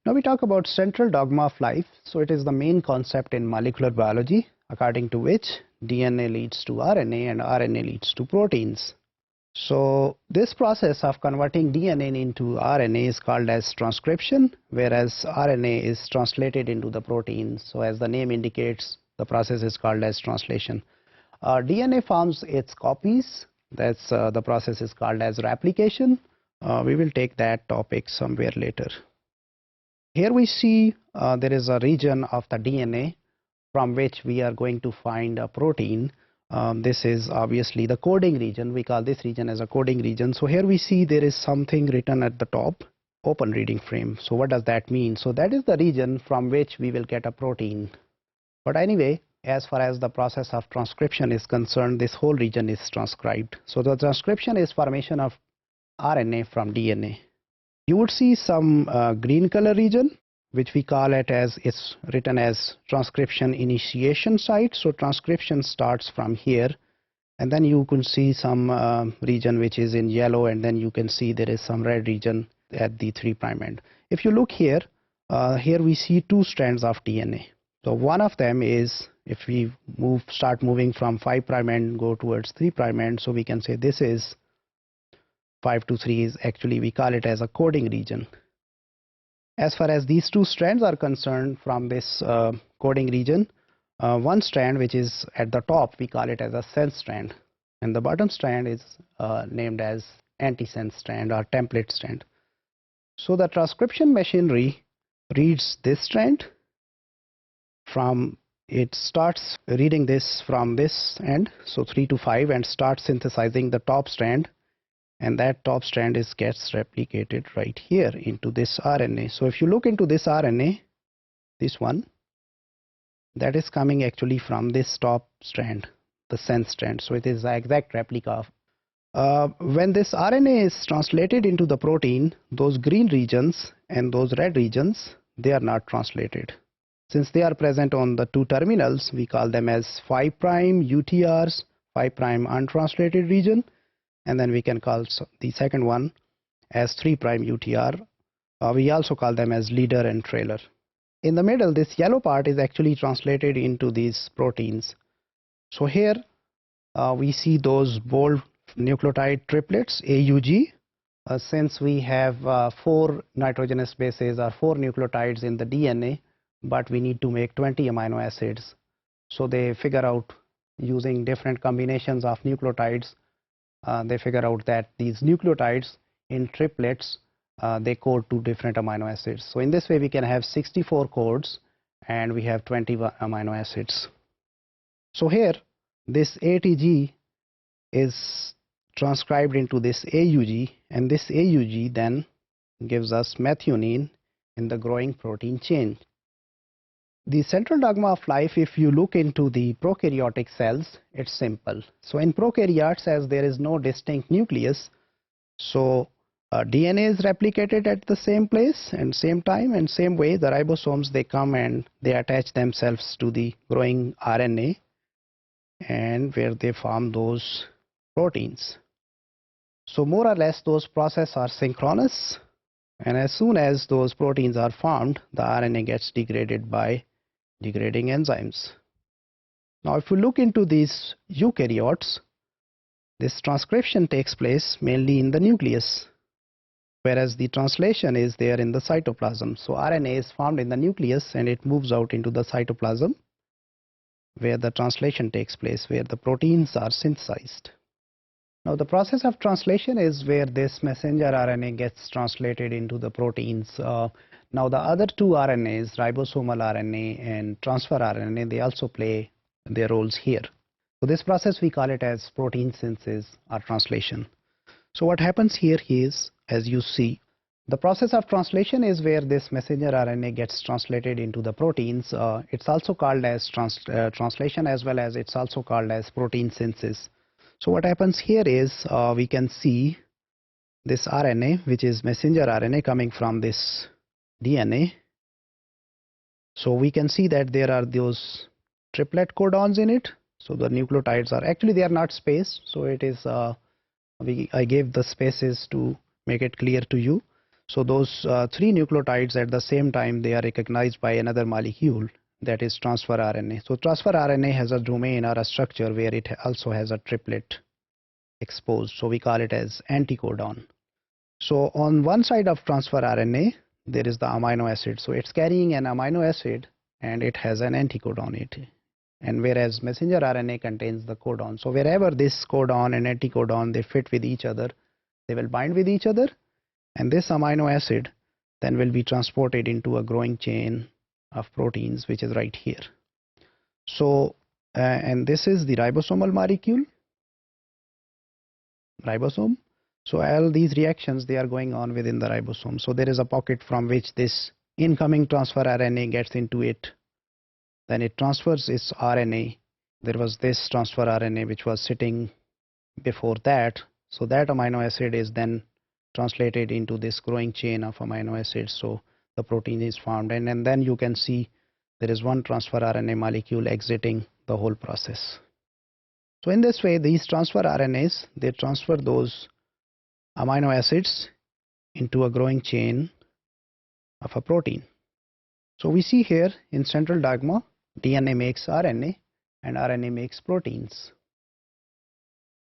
Now we talk about central dogma of life. So it is the main concept in molecular biology, according to which DNA leads to RNA and RNA leads to proteins. So this process of converting DNA into RNA is called as transcription, whereas RNA is translated into the protein. So as the name indicates, the process is called as translation. DNA forms its copies. That's the process is called as replication. We will take that topic somewhere later. Here we see there is a region of the DNA from which we are going to find a protein. This is obviously the coding region. We call this region as a coding region. So here we see there is something written at the top, open reading frame. So what does that mean? So that is the region from which we will get a protein. But anyway, as far as the process of transcription is concerned, this whole region is transcribed. So the transcription is formation of RNA from DNA. You would see some green color region, which we call it as, it's written as transcription initiation site. So transcription starts from here, and then you can see some region which is in yellow, and then you can see there is some red region at the 3' end. If you look here, here we see two strands of DNA. So one of them is, if we start moving from 5' end, go towards 3' end, so we can say this is 5 to 3 is actually, we call it as a coding region. As far as these two strands are concerned from this coding region, one strand which is at the top, we call it as a sense strand, and the bottom strand is named as antisense strand or template strand. So the transcription machinery reads this strand from, it starts reading this from this end, so 3 to 5, and starts synthesizing the top strand, and that top strand gets replicated right here into this RNA. So if you look into this RNA, this one, that is coming actually from this top strand, the sense strand. So it is the exact replica of. When this RNA is translated into the protein, those green regions and those red regions, they are not translated. Since they are present on the two terminals, we call them as 5' UTRs, 5' untranslated region, and then we can call the second one as 3' UTR. We also call them as leader and trailer. In the middle, this yellow part is actually translated into these proteins. So here we see those bold nucleotide triplets, AUG. Since we have 4 nitrogenous bases or 4 nucleotides in the DNA, but we need to make 20 amino acids. So they figure out, using different combinations of nucleotides, they figure out that these nucleotides in triplets, they code to different amino acids. So in this way we can have 64 codes and we have 20 amino acids. So here this ATG is transcribed into this AUG, and this AUG then gives us methionine in the growing protein chain. The central dogma of life, if you look into the prokaryotic cells, it's simple. So in prokaryotes, as there is no distinct nucleus, so DNA is replicated at the same place and same time, and same way the ribosomes, they come and they attach themselves to the growing RNA, and where they form those proteins. So more or less those processes are synchronous, and as soon as those proteins are formed, the RNA gets degraded by degrading enzymes. Now if we look into these eukaryotes, this transcription takes place mainly in the nucleus, whereas the translation is there in the cytoplasm. So RNA is formed in the nucleus and it moves out into the cytoplasm, where the translation takes place, where the proteins are synthesized. Now the process of translation is where this messenger RNA gets translated into the proteins. Now the other two RNAs, ribosomal RNA and transfer RNA, they also play their roles here. So this process we call it as protein synthesis or translation. So what happens here is, as you see, the process of translation is where this messenger RNA gets translated into the proteins. It's also called as translation, as well as it's also called as protein synthesis. So what happens here is we can see this RNA, which is messenger RNA coming from this DNA. So we can see that there are those triplet codons in it. So the nucleotides are actually, they are not spaced. So it is I gave the spaces to make it clear to you. So those three nucleotides at the same time, they are recognized by another molecule, that is transfer RNA. So transfer RNA has a domain or a structure where it also has a triplet exposed. So we call it as anticodon. So on one side of transfer RNA, there is the amino acid. So it's carrying an amino acid and it has an anticodon in it. And whereas messenger RNA contains the codon. So wherever this codon and anticodon, they fit with each other, they will bind with each other, and this amino acid then will be transported into a growing chain of proteins, which is right here. So and this is the ribosomal molecule, ribosome. So all these reactions, they are going on within the ribosome. So there is a pocket from which this incoming transfer RNA gets into it. Then it transfers its RNA. There was this transfer RNA which was sitting before that. So that amino acid is then translated into this growing chain of amino acids. So the protein is formed. And then you can see there is one transfer RNA molecule exiting the whole process. So in this way, these transfer RNAs, they transfer those amino acids into a growing chain of a protein. So we see here in central dogma, DNA makes RNA and RNA makes proteins.